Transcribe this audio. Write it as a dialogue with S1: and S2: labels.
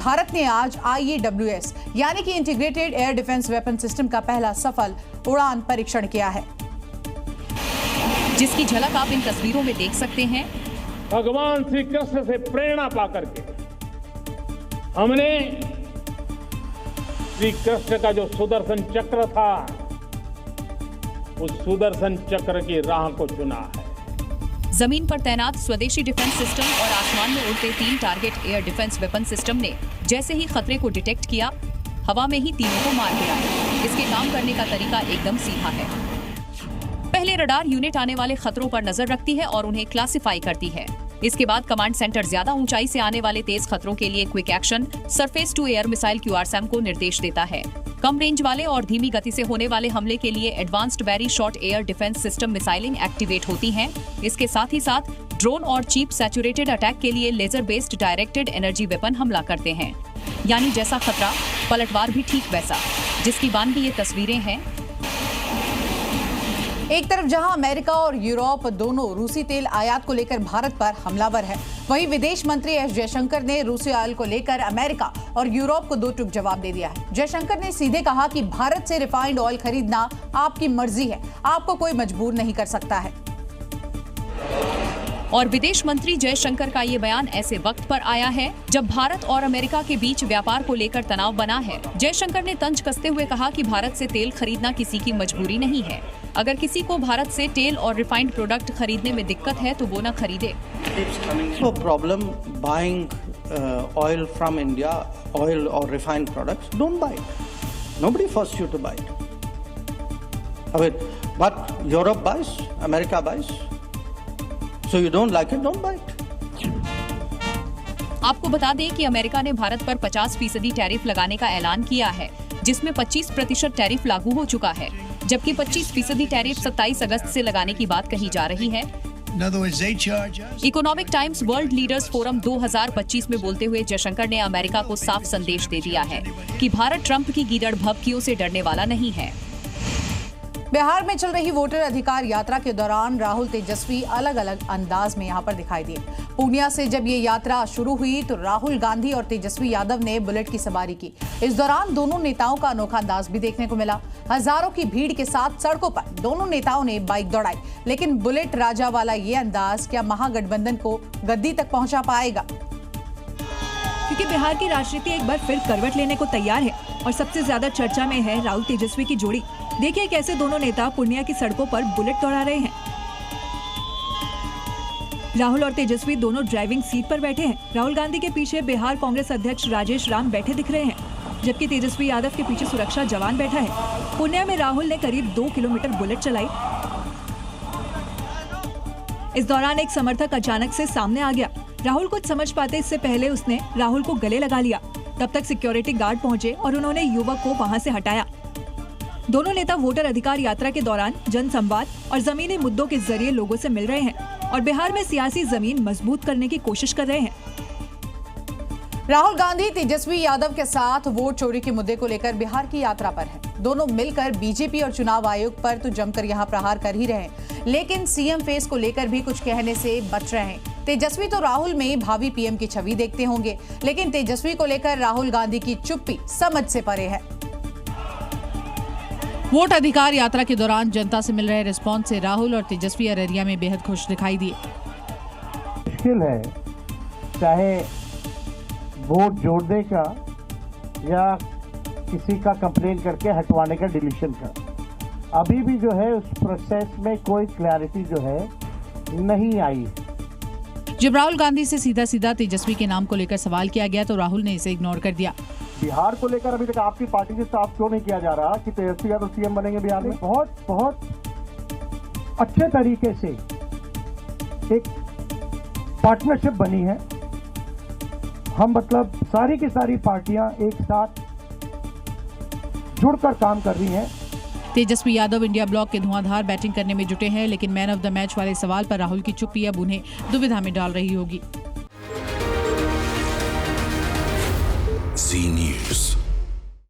S1: भारत ने आज IAWS यानी कि integrated air defence weapon system का पहला सफल उड़ान परीक्षण किया है,
S2: जिसकी झलक आप इन तस्वीरों में देख सकते हैं।
S3: भगवान श्री कृष्ण से प्रेरणा पाकर के हमने श्री कृष्ण का जो सुदर्शन चक्र था, उस सुदर्शन चक्र की राह को चुना है।
S2: जमीन पर तैनात स्वदेशी डिफेंस सिस्टम और आसमान में उड़ते 3 target air defence weapon system ने जैसे ही खतरे को डिटेक्ट किया, हवा में ही तीनों को मार गिराया। इसके काम करने का तरीका एकदम सीधा है। पहले रडार यूनिट आने वाले खतरों पर नजर रखती है और उन्हें क्लासिफाई करती है। इसके बाद कमांड सेंटर ज्यादा ऊंचाई से आने वाले तेज खतरों के लिए quick action surface to air missile QRSAM को निर्देश देता है। कम रेंज वाले और धीमी गति से होने वाले हमले के लिए advanced very short air defence system मिसाइलिंग एक्टिवेट होती हैं। इसके साथ ही साथ ड्रोन और चीप सैचुरेटेड अटैक के लिए laser based directed energy weapon हमला करते हैं। यानी जैसा खतरा, पलटवार भी ठीक वैसा, जिसकी बानगी ये तस्वीरें हैं।
S1: एक तरफ जहां अमेरिका और यूरोप दोनों रूसी तेल आयात को लेकर भारत पर हमलावर है, वहीं विदेश मंत्री एस जयशंकर ने रूसी ऑयल को लेकर अमेरिका और यूरोप को दो टूक जवाब दे दिया है। जयशंकर ने सीधे कहा कि भारत से रिफाइंड ऑयल खरीदना आपकी मर्जी है, आपको कोई मजबूर नहीं कर सकता है।
S2: और विदेश मंत्री जयशंकर का ये बयान ऐसे वक्त पर आया है जब भारत और अमेरिका के बीच व्यापार को लेकर तनाव बना है। जयशंकर ने तंज कसते हुए कहा कि भारत से तेल खरीदना किसी की मजबूरी नहीं है। अगर किसी को भारत से तेल और रिफाइंड प्रोडक्ट खरीदने में दिक्कत है तो वो न खरीदे।
S4: No problem buying oil from India, oil or refined products. Don't buy it. Nobody forced you to buy it. I mean, but Europe buys, America buys. So you don't like it, don't buy it.
S2: आपको बता दें कि America ने भारत पर 50% tariff लगाने का ऐलान किया है, जिसमें 25% टैरिफ लागू हो चुका है, जबकि 25% टैरिफ 27 अगस्त से लगाने की बात कही जा रही है। Economic times world leaders forum 2025 में बोलते हुए जयशंकर ने अमेरिका को साफ संदेश दे दिया है कि भारत ट्रंप की गीदड़ भभकियों से डरने वाला नहीं है।
S1: बिहार में चल रही वोटर अधिकार यात्रा के दौरान राहुल तेजस्वी अलग अलग अंदाज में यहां पर दिखाई दिए। पूर्णिया से जब ये यात्रा शुरू हुई तो राहुल गांधी और तेजस्वी यादव ने बुलेट की सवारी की। इस दौरान दोनों नेताओं का अनोखा अंदाज भी देखने को मिला। हजारों की भीड़ के साथ सड़कों पर दोनों नेताओं ने बाइक दौड़ाई, लेकिन बुलेट राजा वाला ये अंदाज क्या महागठबंधन को गद्दी तक पहुंचा पाएगा?
S5: क्योंकि बिहार की राजनीति एक बार फिर करवट लेने को तैयार है और सबसे ज्यादा चर्चा में है राहुल तेजस्वी की जोड़ी। देखिए कैसे दोनों नेता पूर्णिया की सड़कों पर बुलेट दौड़ा रहे हैं। राहुल और तेजस्वी दोनों ड्राइविंग सीट पर बैठे हैं। राहुल गांधी के पीछे बिहार कांग्रेस अध्यक्ष राजेश राम बैठे दिख रहे हैं, जबकि तेजस्वी यादव के पीछे सुरक्षा जवान बैठा है। पूर्णिया में राहुल ने करीब 2 किलोमीटर बुलेट चलाई। इस दौरान एक समर्थक अचानक से सामने आ गया। राहुल कुछ समझ पाते इससे पहले उसने राहुल को गले लगा लिया। तब तक सिक्योरिटी गार्ड पहुंचे और उन्होंने युवक को वहां से हटाया। दोनों नेता वोटर अधिकार यात्रा के दौरान जन संवाद और जमीनी मुद्दों के जरिए लोगों से मिल रहे हैं और बिहार में सियासी जमीन मजबूत करने की कोशिश कर रहे हैं।
S1: राहुल गांधी तेजस्वी यादव के साथ वोट चोरी के मुद्दे को लेकर बिहार की यात्रा पर है। दोनों मिलकर बीजेपी और चुनाव आयोग पर तो जमकर यहां प्रहार कर ही रहे हैं, लेकिन सीएम फेस को लेकर भी कुछ कहने से बच रहे हैं। तेजस्वी तो राहुल में भावी पीएम की छवि देखते होंगे, लेकिन तेजस्वी को लेकर राहुल गांधी की चुप्पी समझ से परे है।
S6: वोट अधिकार यात्रा के दौरान जनता से मिल रहे रिस्पॉन्स से राहुल और तेजस्वी अररिया में बेहद खुश दिखाई दिए।
S7: मुश्किल है चाहे वोट जोड़ने का या किसी का कंप्लेन करके हटवाने का, डिलीशन का। अभी भी जो है उस प्रोसेस में कोई क्लैरिटी जो है नहीं आई।
S6: जब राहुल गांधी से सीधा सीधा तेजस्वी के नाम को लेकर सवाल किया गया तो राहुल ने इसे इग्नोर कर दिया।
S7: बिहार को लेकर अभी तक आपकी पार्टी से साफ क्यों नहीं किया जा रहा कि तेजस्वी यादव सीएम बनेंगे बिहार में? बहुत अच्छे तरीके से एक पार्टनरशिप बनी है। हम मतलब सारी की सारी पार्टियां एक साथ जुड़कर काम कर रही हैं।
S6: तेजस्वी यादव इंडिया ब्लॉक के धुआंधार बैटिंग करने में जुटे हैं, लेकिन मैन ऑफ द मैच वाले सवाल पर राहुल की चुप्पी अब उन्हें दुविधा में डाल रही होगी।